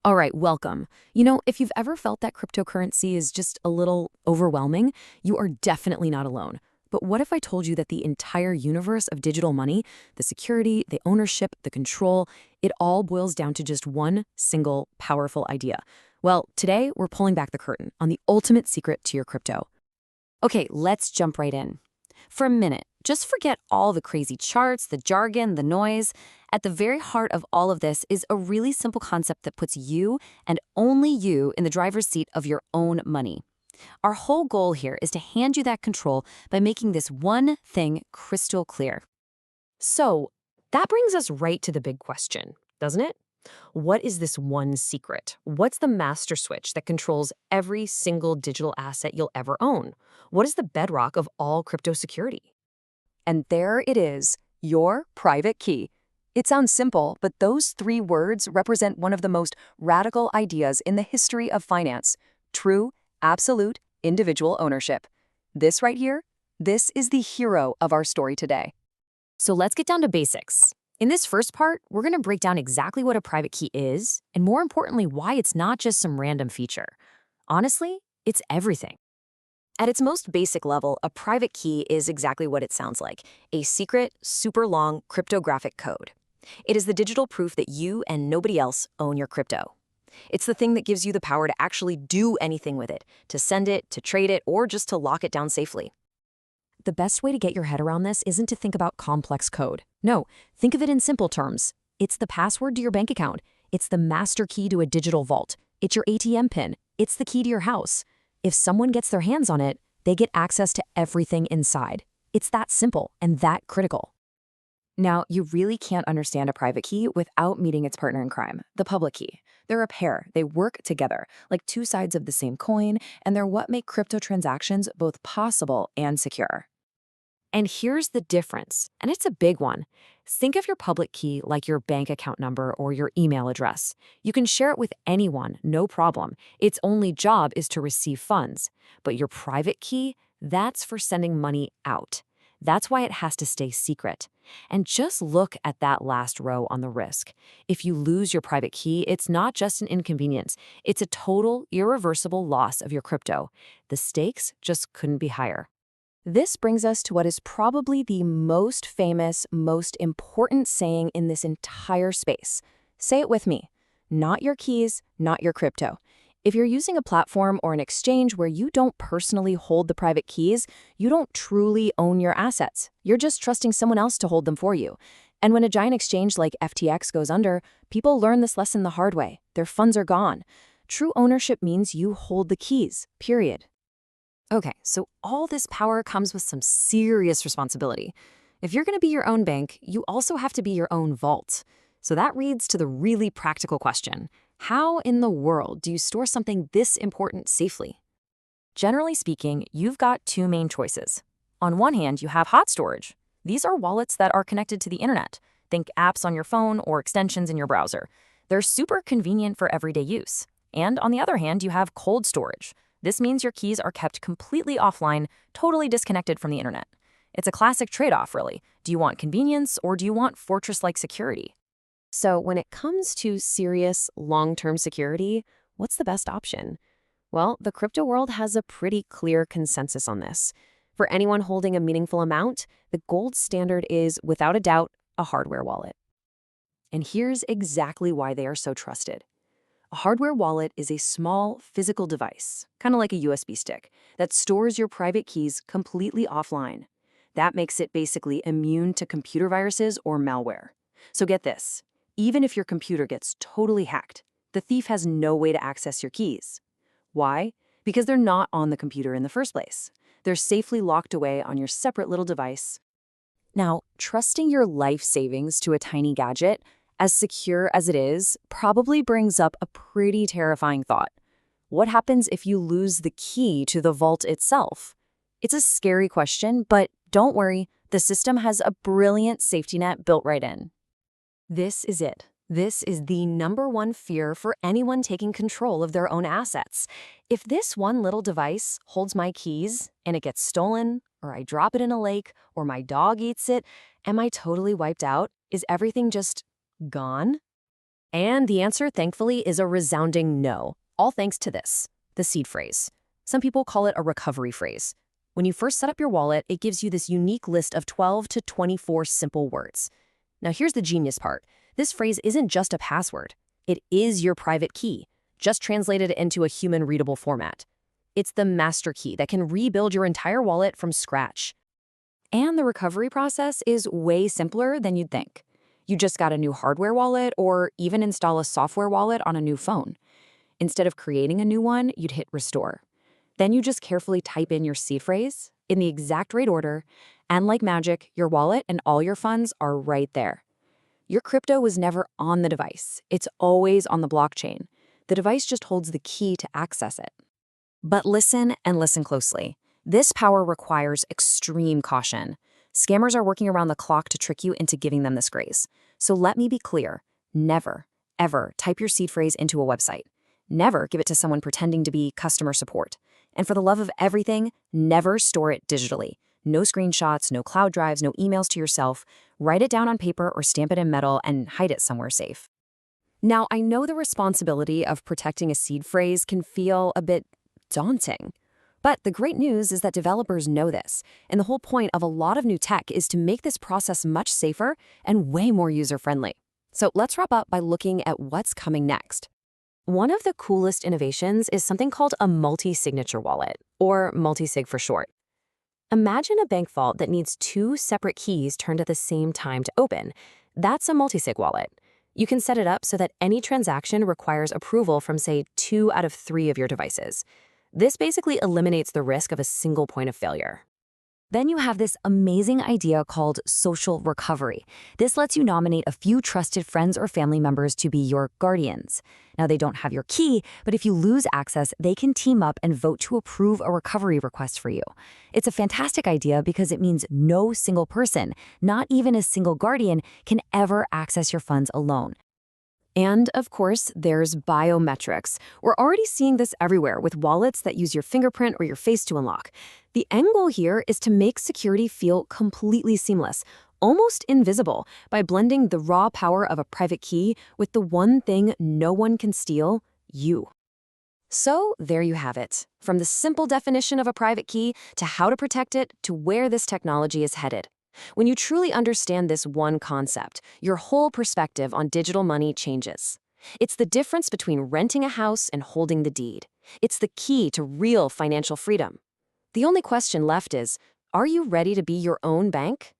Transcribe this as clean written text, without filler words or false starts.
All right, welcome. If you've ever felt that cryptocurrency is just a little overwhelming, you are definitely not alone. But what if I told you that the entire universe of digital money, the security, the ownership, the control, it all boils down to just one single powerful idea? Well, today we're pulling back the curtain on the ultimate secret to your crypto. Okay, let's jump right in. For a minute, just forget all the crazy charts, the jargon, the noise. At the very heart of all of this is a really simple concept that puts you and only you in the driver's seat of your own money. Our whole goal here is to hand you that control by making this one thing crystal clear. So that brings us right to the big question, doesn't it? What is this one secret? What's the master switch that controls every single digital asset you'll ever own? What is the bedrock of all crypto security? And there it is, your private key. It sounds simple, but those three words represent one of the most radical ideas in the history of finance: true, absolute, individual ownership. This right here, this is the hero of our story today. So let's get down to basics. In this first part, we're going to break down exactly what a private key is, and more importantly, why it's not just some random feature. Honestly, it's everything. At its most basic level, a private key is exactly what it sounds like: a secret, super long cryptographic code. It is the digital proof that you and nobody else own your crypto. It's the thing that gives you the power to actually do anything with it, to send it, to trade it, or just to lock it down safely. The best way to get your head around this isn't to think about complex code. No, think of it in simple terms. It's the password to your bank account. It's the master key to a digital vault. It's your ATM PIN. It's the key to your house. If someone gets their hands on it, they get access to everything inside. It's that simple and that critical. Now, you really can't understand a private key without meeting its partner in crime, the public key. They're a pair. They work together, like two sides of the same coin, and they're what make crypto transactions both possible and secure. And here's the difference, and it's a big one. Think of your public key like your bank account number or your email address. You can share it with anyone, no problem. Its only job is to receive funds. But your private key, that's for sending money out. That's why it has to stay secret. And just look at that last row on the risk. If you lose your private key, it's not just an inconvenience. It's a total, irreversible loss of your crypto. The stakes just couldn't be higher. This brings us to what is probably the most famous, most important saying in this entire space. Say it with me. Not your keys, not your crypto. If you're using a platform or an exchange where you don't personally hold the private keys, you don't truly own your assets. You're just trusting someone else to hold them for you. And when a giant exchange like FTX goes under, people learn this lesson the hard way. Their funds are gone. True ownership means you hold the keys, period. Okay, so all this power comes with some serious responsibility. If you're going to be your own bank, you also have to be your own vault. So that leads to the really practical question: how in the world do you store something this important safely? Generally speaking, you've got two main choices. On one hand, you have hot storage. These are wallets that are connected to the internet. Think apps on your phone or extensions in your browser. They're super convenient for everyday use. And on the other hand, you have cold storage. This means your keys are kept completely offline, totally disconnected from the internet. It's a classic trade-off, really. Do you want convenience or do you want fortress-like security? So when it comes to serious, long-term security, what's the best option? Well, the crypto world has a pretty clear consensus on this. For anyone holding a meaningful amount, the gold standard is, without a doubt, a hardware wallet. And here's exactly why they are so trusted. A hardware wallet is a small, physical device, kind of like a USB stick, that stores your private keys completely offline. That makes it basically immune to computer viruses or malware. So get this, even if your computer gets totally hacked, the thief has no way to access your keys. Why? Because they're not on the computer in the first place. They're safely locked away on your separate little device. Now, trusting your life savings to a tiny gadget, as secure as it is, probably brings up a pretty terrifying thought. What happens if you lose the key to the vault itself? It's a scary question, but don't worry, the system has a brilliant safety net built right in. This is it. This is the number one fear for anyone taking control of their own assets. If this one little device holds my keys and it gets stolen, or I drop it in a lake, or my dog eats it, am I totally wiped out? Is everything just gone? And the answer, thankfully, is a resounding no, all thanks to this, the seed phrase. Some people call it a recovery phrase. When you first set up your wallet, it gives you this unique list of 12 to 24 simple words. Now here's the genius part. This phrase isn't just a password. It is your private key, just translated into a human-readable format. It's the master key that can rebuild your entire wallet from scratch. And the recovery process is way simpler than you'd think. You just got a new hardware wallet or even install a software wallet on a new phone. Instead of creating a new one, you'd hit restore. Then you just carefully type in your seed phrase in the exact right order, and like magic, your wallet and all your funds are right there. Your crypto was never on the device. It's always on the blockchain. The device just holds the key to access it. But listen and listen closely. This power requires extreme caution. Scammers are working around the clock to trick you into giving them this grace. So let me be clear. Never, ever type your seed phrase into a website. Never give it to someone pretending to be customer support. And for the love of everything, never store it digitally. No screenshots, no cloud drives, no emails to yourself. Write it down on paper or stamp it in metal and hide it somewhere safe. Now, I know the responsibility of protecting a seed phrase can feel a bit daunting. But the great news is that developers know this, and the whole point of a lot of new tech is to make this process much safer and way more user-friendly. So let's wrap up by looking at what's coming next. One of the coolest innovations is something called a multi-signature wallet, or multi-sig for short. Imagine a bank vault that needs two separate keys turned at the same time to open. That's a multi-sig wallet. You can set it up so that any transaction requires approval from, say, 2 out of 3 of your devices. This basically eliminates the risk of a single point of failure. Then you have this amazing idea called social recovery. This lets you nominate a few trusted friends or family members to be your guardians. Now, they don't have your key, but if you lose access, they can team up and vote to approve a recovery request for you. It's a fantastic idea because it means no single person, not even a single guardian, can ever access your funds alone. And, of course, there's biometrics. We're already seeing this everywhere with wallets that use your fingerprint or your face to unlock. The end goal here is to make security feel completely seamless, almost invisible, by blending the raw power of a private key with the one thing no one can steal, you. So there you have it. From the simple definition of a private key to how to protect it to where this technology is headed. When you truly understand this one concept, your whole perspective on digital money changes. It's the difference between renting a house and holding the deed. It's the key to real financial freedom. The only question left is, are you ready to be your own bank?